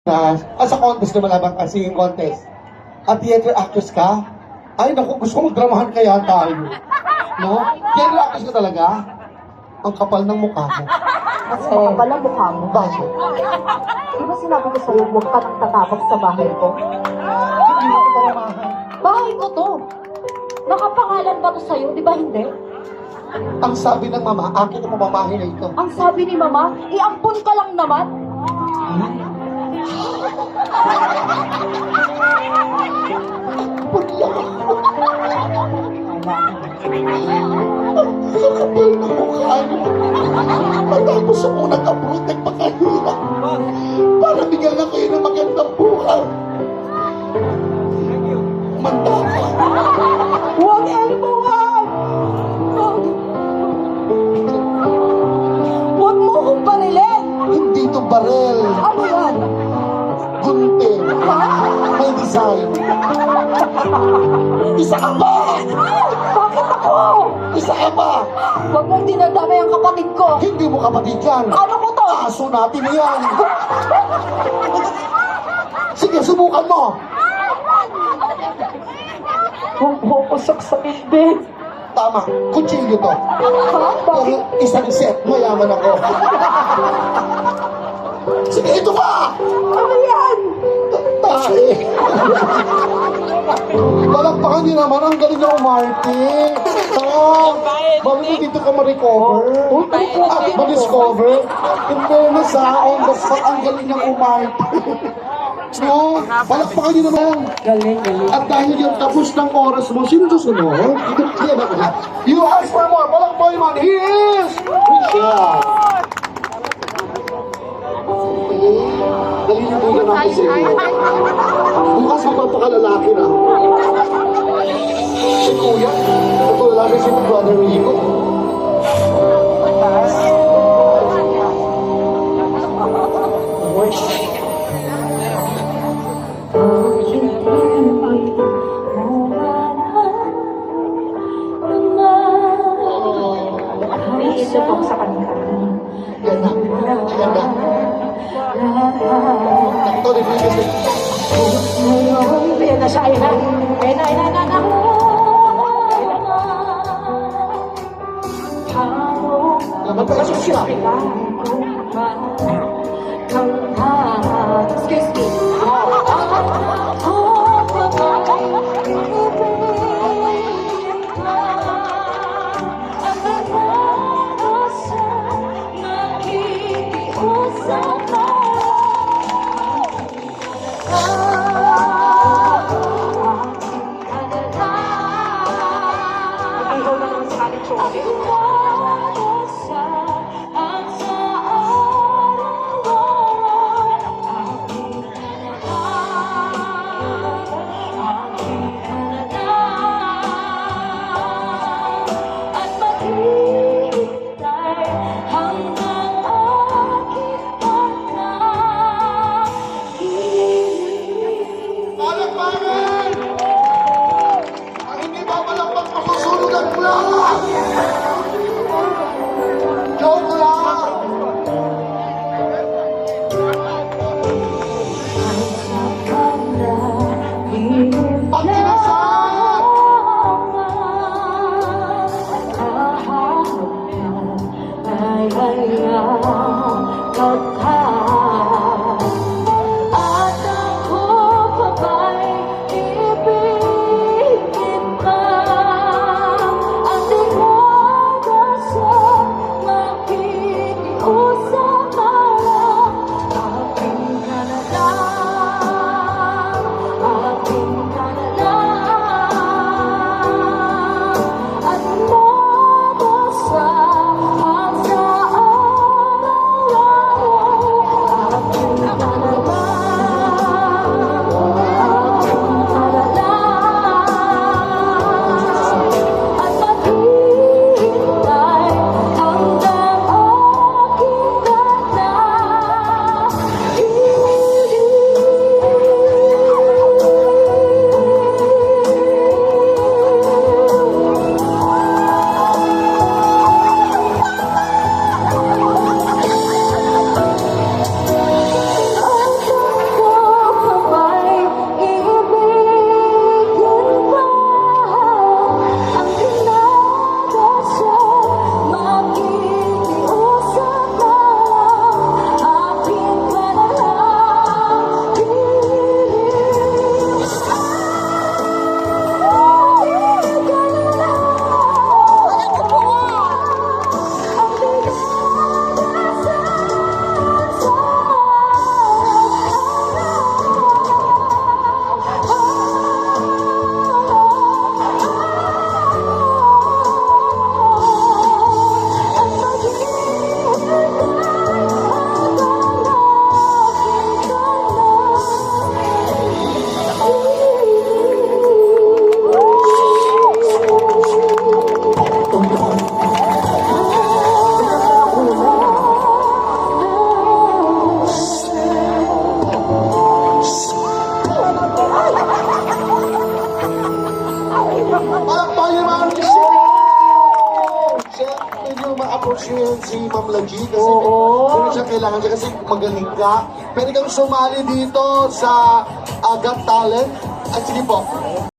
Sa contest naman labang singing contest. At theater actress ka? Ay, naku, gusto ko magdramahan kaya tayo. No? Theater actress ka talaga? Ang kapal ng mukha mo. Mas makapal ang mukha mo. Bakit? Di ba sinabi ko sa'yo, huwag ka nang tatapag sa bahay ko? Hindi mo kaparamahan. Bahay ko to. Nakapangalan ba to sa'yo? Di ba hindi? Ang sabi ng mama, akin ang mamamahin na ito. Ang sabi ni mama, iampun ka lang naman. Ang kapal ng mukha mo. Matapos ang unang kaput, nagpakahirap. Para bigyan na kayo ng magandang buhay. Manda ka. Huwag, Elmo, huwag! Huwag mo kong barilin! Hindi to barel. Ano yan? Gunting. May design. Isa ka ba? Bakit ako? Isa ka ba? Huwag mong dinadamay ang kapatid ko. Hindi mo kapatid yan. Ano ko to? Aso natin yan. Sige, subukan mo. Huwag mo ko saksakin, Ben. Tama, kutsilyo to. Ha? Bakit? Isang set, mayaman ako. Sige, ito pa! Ano yan? Tahe! Palakpakan niyo naman, ang galing na umarte. Bakit mo dito ka ma-recover? Ma-discover? In fairness on the spot, ang galing na umarte. No, palakpakan niyo naman. Galing. At dahil yung tapos ng oras mo, sino susunod? You ask for more, palakpakan man, he is! Richard! Dali na muna natin sa inyo. Bukas magpapakalalaki na. Si Kuya, ito lalaki si Brother Rico. Isipok sa kanila. Yan na. Yan na. Ito, review. Ayan na siya, ayan na. Laman pa kasi siya. Excuse me. Ikaw na naman sa akin, Chori. Palakpakan yung mga Michelle! Siyempre, hindi mo ma-approach nyo yun si Ma'am Laji kasi hindi siya kailangan siya kasi magaling ka. Pwede kang sumali dito sa Got Talent. At sige po,